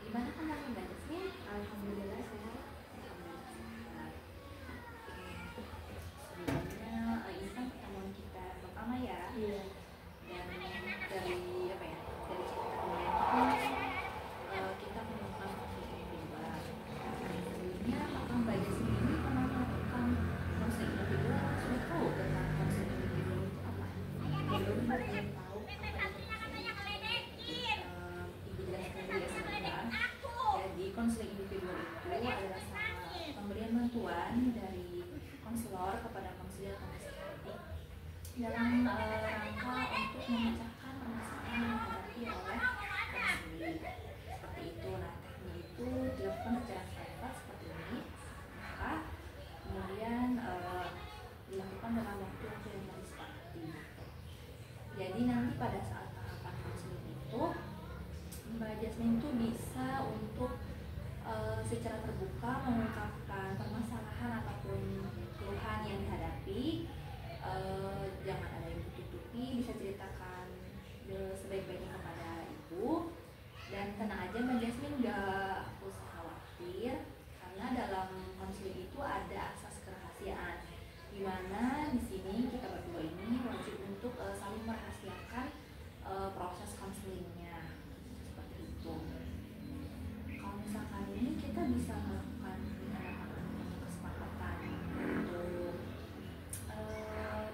Gimana kabarnya Mbak Jasmine? Alhamdulillah sehat. Sebenarnya ini kan pertemuan kita pertama ya. Iya. Dan dari apa ya? Dari cerita kemarin kita menemukan konflik individual. Sebelumnya apakah Mbak Jasmine ini pernah melakukan konflik individual? Sudah tahu tentang konflik individual itu apa? Belum tahu. Konseling individual itu adalah pemberian bantuan dari konselor kepada konselor dalam rangka untuk memecahkan permasalahan yang dihadapi oleh konseling. Seperti itu. Nah, teknik itu dilakukan secara private seperti ini. Maka kemudian dilakukan dalam waktu yang telah disepakati. Jadi nanti pada saat tahapan konseling itu Mbak Jasmine itu bisa untuk secara terbuka mengungkapkan permasalahan ataupun keluhan yang dihadapi. Jangan ada yang tutup-tutupi, bisa ceritakan sebaik-baiknya kepada ibu. Dan tenang aja Mbak Jasmine, gak usah khawatir karena dalam konseling itu ada asas kerahasiaan, dimana di sini kita berdua ini wajib untuk saling merahasiakan proses konselingnya. Seperti itu. Misalkan ini kita bisa melakukan kesepakatan untuk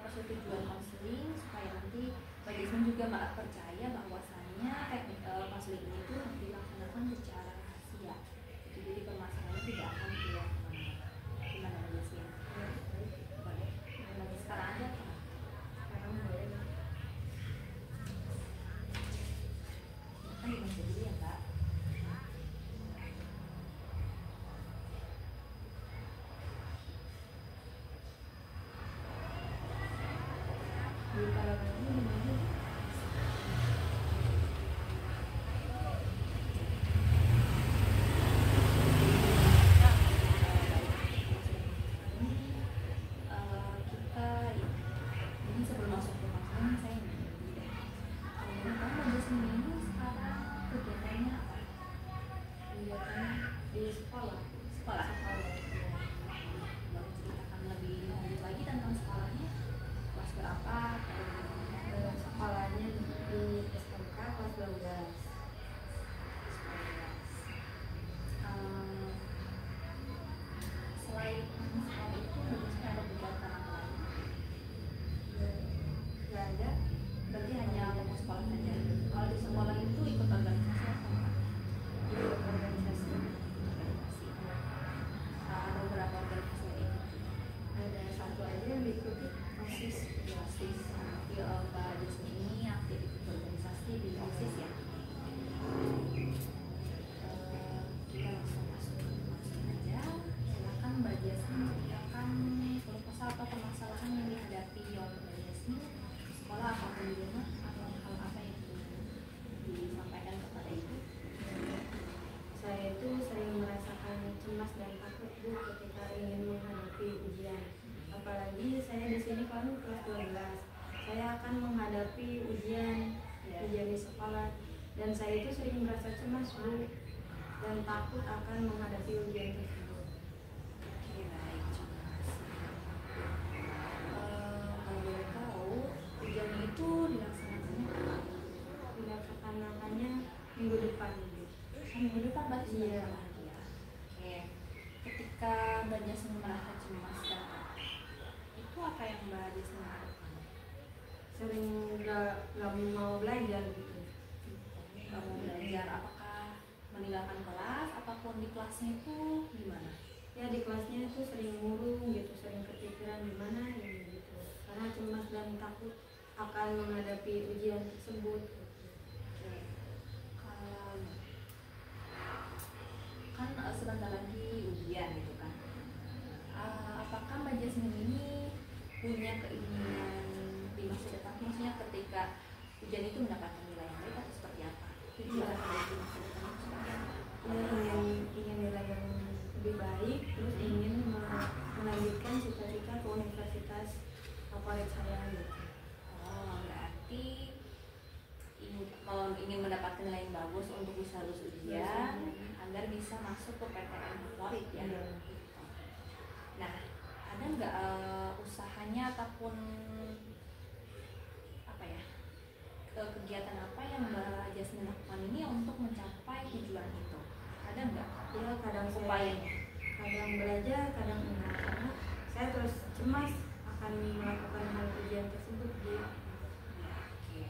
persetujuan konseling supaya nanti Mbak Jasmine juga percaya bahwasannya teknik konseling ini tuh dilaksanakan secara rahasia. Jadi permasalahannya tidak akan keluar kemana-mana. Gimana Mbak Jasmine? Boleh. Nanti sekarang aja kan? Sekarang boleh. Kan dibaca dulu ya Kak. Menghadapi ujian di sekolah, dan saya itu sering merasa cemas Bu, dan takut akan menghadapi ujian tersebut. Oke, baik, cemas. Kalau boleh tahu, ujian itu dilaksanakannya minggu depan Bu. Minggu depan berarti iya. Oke. Ketika Mbak Jasmine merasa cemas dan takut, itu apa yang Mbak Jasmine lakukan? Sering nggak mau belajar gitu. Nggak mau belajar, apakah meninggalkan kelas ataupun di kelasnya itu gimana? Ya di kelasnya itu sering murung gitu, sering kepikiran gimana ya gitu, karena cemas dan takut akan menghadapi ujian tersebut. Oke. Kalau kan sebentar lagi ujian gitu kan. Apakah Mbak Jasmine ini punya keinginan di masa depan, maksudnya ketika ujian itu mendapatkan nilai yang baik atau seperti apa? Tujuan Mbak di masa depan itu seperti apa? Ingin nilai yang lebih baik, terus ingin melanjutkan cita-cita ke universitas favorit saya gitu. Oh, berarti ingin mendapatkan nilai yang bagus untuk bisa lulus ujian agar bisa masuk ke PTN favorit ya. Nah, ada nggak usahanya ataupun apa ya, kegiatan apa yang Mbak Jasmine lakukan ini untuk mencapai tujuan itu? Ada nggak? Ya kadang upayanya? Kadang belajar, kadang enggak, karena saya terus cemas akan melakukan hal ujian tersebut gitu. Oke.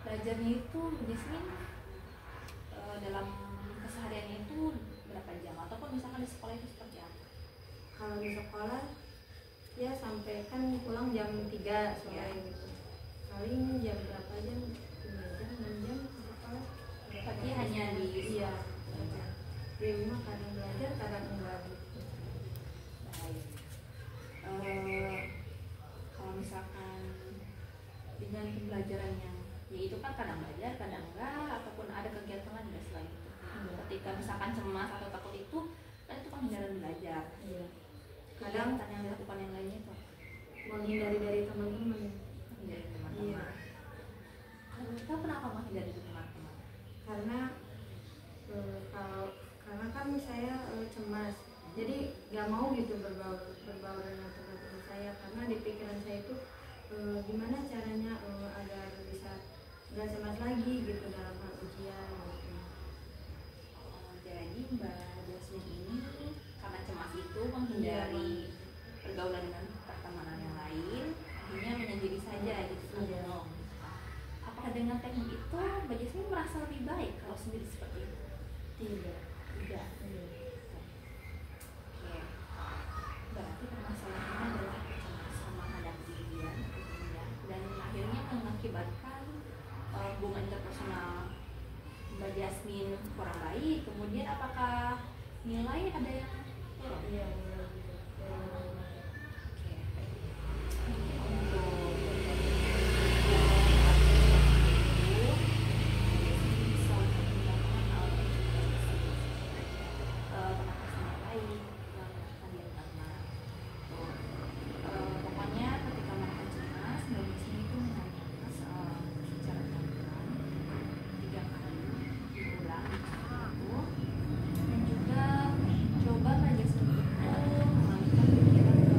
Belajarnya itu Jasmine dalam kesehariannya itu berapa jam, ataupun misalkan di sekolah itu seperti apa? Kalau di sekolah ya sampai kan pulang jam 3 sore gitu. Paling jam berapa jam? 5 jam, 6 jam di sekolah. Berarti hanya di iya. Di rumah kadang belajar, kadang enggak gitu. Baik. Kalau misalkan dengan pembelajaran yang yaitu kan kadang belajar, kadang enggak, ataupun ada kegiatan lain enggak selain itu? Ketika misalkan cemas atau takut itu kan itu penghindaran belajar. Iya. Kadang yang dilakukan yang lainnya itu menghindari dari teman-teman. menghindari teman-teman. Iya. Kita kenapa menghindari teman-teman? Karena karena kan saya cemas, jadi nggak mau gitu berbaur dengan teman-teman saya, karena di pikiran saya itu gimana caranya agar bisa nggak cemas lagi gitu dalam hal ujian gitu. Jadi Mbak Jasmine ini karena cemas itu menghindari pergaulan dengan pertemanan yang lain, akhirnya menyendiri saja gitu. Apakah dengan teknik itu Mbak Jasmine merasa lebih baik kalau sendiri seperti itu? Tidak. Oke. Berarti permasalahannya adalah kecemasan menghadapi ujian dan akhirnya mengakibatkan hubungan interpersonal Mbak Jasmine kurang baik. Kemudian apakah nilai ada yang turun? Iya. Pokoknya ketika mereka cemas, Mbak Jasmine itu menanyakan secara pelan-pelan 3 kali diulang itu, dan juga coba Mbak Jasmine itu mengalihkan pikiran ke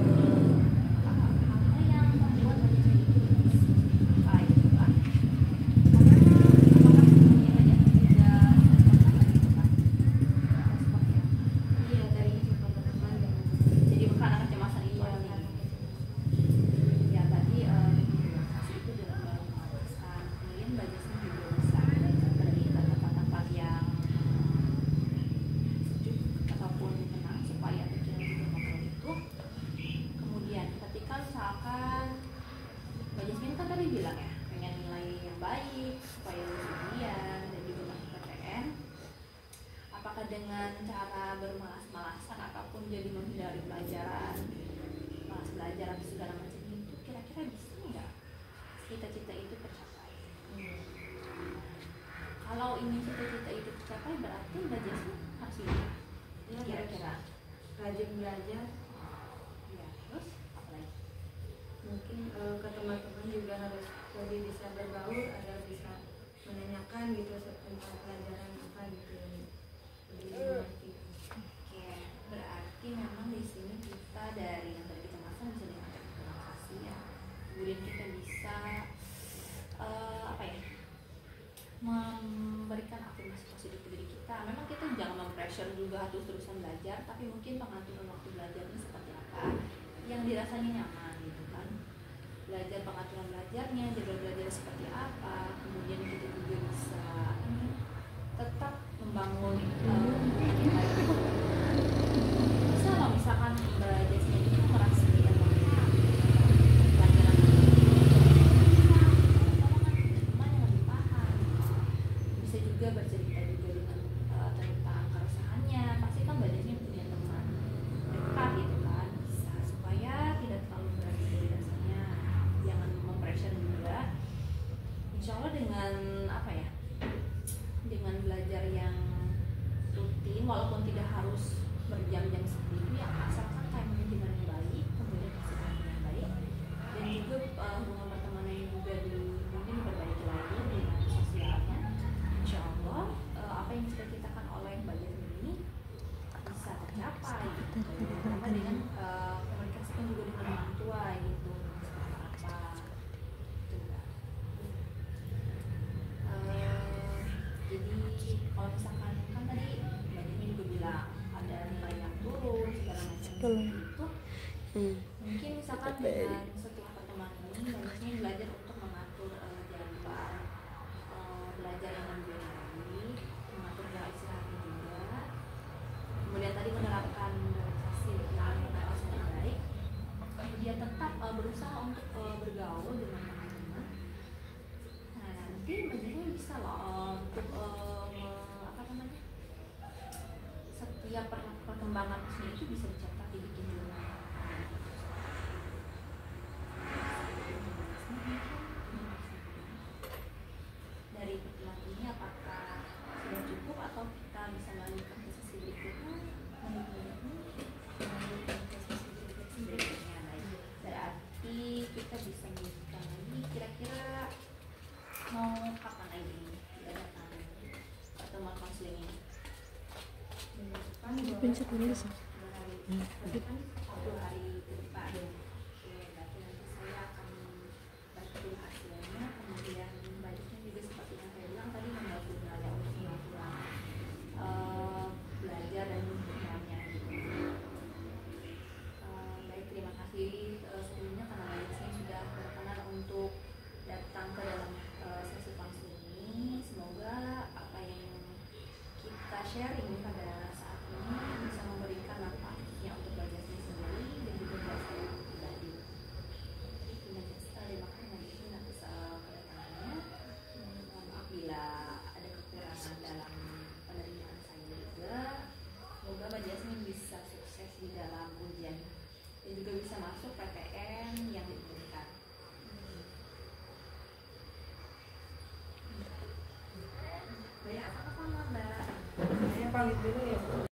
hal-hal yang membuat Mbak Jasmine itu baik gitu kan. Karena apakah sebenarnya Mbak Jasmine tidak sempat seperti apa? Iya, dari teman-teman. Jadi karena kecemasan itu aja. Ya tadi relaksasi itu dalam mengataskan, kemudian Mbak Jasmine juga bisa belajar dari kata-kata yang sejuk ataupun tenang supaya pikiran juga mengalir itu. Kemudian ketika misalkan Mbak Jasmine kan tadi bilang ya pengen nilai yang baik supaya lulus ujian dan juga masuk PTN, apakah dengan cara bermalas-malasan ataupun jadi menghindari pelajaran, malas belajar atau segala macam itu kira-kira bisa nggak cita-cita itu tercapai? Kalau ingin cita-cita itu tercapai berarti Mbak Jasmine harus gimana? Ya, Kira-kira rajin belajar. ya, terus apa lagi? Mungkin ke teman-teman juga harus lebih bisa berbaur agar bisa menanyakan gitu tentang pelajaran apa gitu yang lebih dimengerti. Oke, berarti memang di sini kita dari yang tadi kecemasan bisa diangkat ke relaksasi ya. Kemudian kita bisa apa ya, memberikan afirmasi positif ke diri kita. Memang kita jangan mempressure juga harus terusan belajar, tapi mungkin pengaturan waktu belajarnya seperti apa yang dirasanya nyaman gitu kan. Belajar pengaturan belajarnya, jadwal belajar seperti apa. Kemudian kita juga bisa tetap membangun bisa loh misalkan Mbak Jasmine itu merasa pelajaran dengan apa ya, dengan belajar yang rutin walaupun tidak harus berjam-jam seperti itu ya, asalkan time management yang baik, kemudian kesehatan yang baik, dan juga hubungan pertemanan yang juga mungkin diperbaiki lagi dengan sosialnya. Insya Allah apa yang dicita-citakan oleh Mbak Jasmine ini bisa tercapai gitu. Tambah dengan komunikasikan juga dengan orang tua gitu, seperti apa gitu Mbak. Jadi kalau misalkan kan tadi Mbak Jasmine juga bilang ada nilai yang turun segala macam itu, mungkin misalkan dengan setelah pertemuan ini Mbak Jasmine belajar untuk mengatur jadwal belajar yang lebih baik, mengatur pola istirahatnya juga, kemudian tadi menerapkan relaksasi yang baik, kemudian tetap berusaha untuk bergaul dengan teman-teman. Nah nanti Mbak Jasmine bisa loh untuk apa namanya, setiap perkembangan usia itu bisa dicatat, dibikin jurnal. Dari pertemuan ini apakah sudah cukup atau kita bisa melanjutkan ke sesi berikutnya? Berikutnya baik. Berarti kita bisa melanjutkan lagi, kira-kira mau kapan lagi diadakan pertemuan konseling ini? Pencet dulu sih. 2 hari ke depan. Oke, berarti nanti saya akan bantu hasilnya, kemudian budgetnya juga seperti yang saya bilang tadi, membantu belajar untuk melakukan belajar dan mengumpulkannya gitu. Baik, terima kasih sebelumnya karena banyak saya sudah berkenan untuk datang ke dalam sesi konseling ini. Semoga apa yang kita sharing pada saat ini bisa memberikan manfaatnya untuk belajar sendiri dan juga buat saya pribadi. Terima kasih atas kedatangannya. Mohon maaf bila ada kekurangan dalam penerimaan saya juga. Semoga Mbak Jasmine bisa sukses di dalam ujian dan juga bisa masuk PTN yang diinginkan. Banyak apa sama Mbak? Saya pamit dulu ya Bu.